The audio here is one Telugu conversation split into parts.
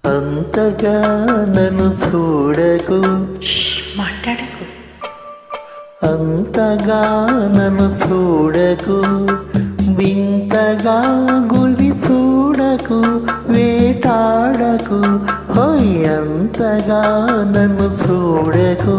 అంతగా నన్ను చూడకు, మాట్లాడకు. అంతగా నన్ను చూడకు, వింతగా గురి చూడకు, వేటాడకు, హోయ్ అంతగా నన్ను చూడకు.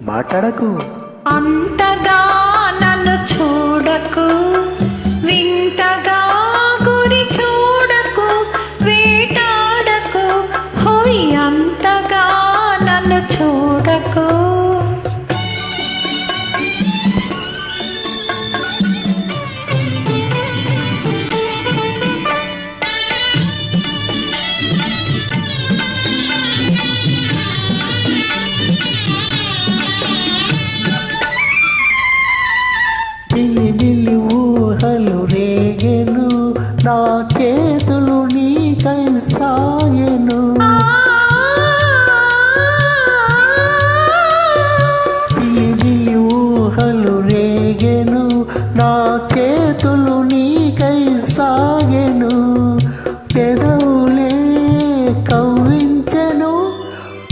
మాట్లాడకు, అంతగా నన్ను చూడకు, వింతగా గురి చూడకు, వేటాడకు, హోయ్ అంతగా నన్ను చూడకు. బిల్లి ఊహలు రేగెను, నా చేతులు నీకై సాయెను. బిల్లి ఊహలు రేగెను, నా చేతులు నీకై సాగెను. పెదవులే కవ్వించెను,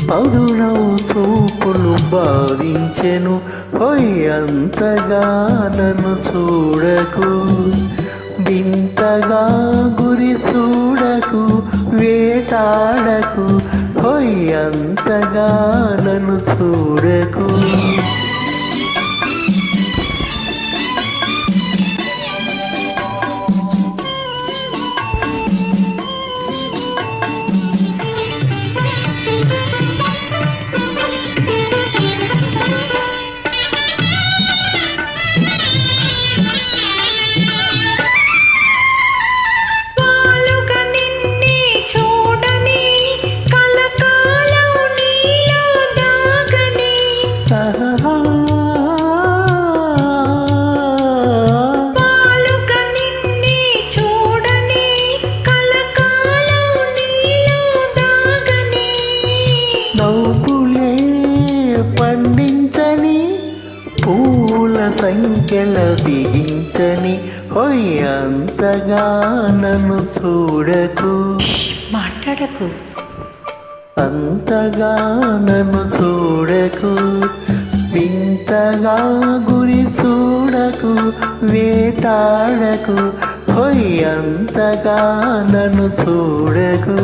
పదునవు చూపులు బాధించెను, హోయ్ అంతగా నన్ను చూడకు, వింతగా గురి చూడకు, వేటాడకు, హోయ్ అంతగా నన్ను చూడకు. నవ్వులే పండించని, పూల సంఖ్యల బిగించని, హోయ్ అంతగా నన్ను చూడకు, మాట్లాడకు. అంతగా నన్ను చూడకు, వింతగా గురి చూడకు, వేటాడకు, హోయ్ అంతగా నన్ను చూడకు.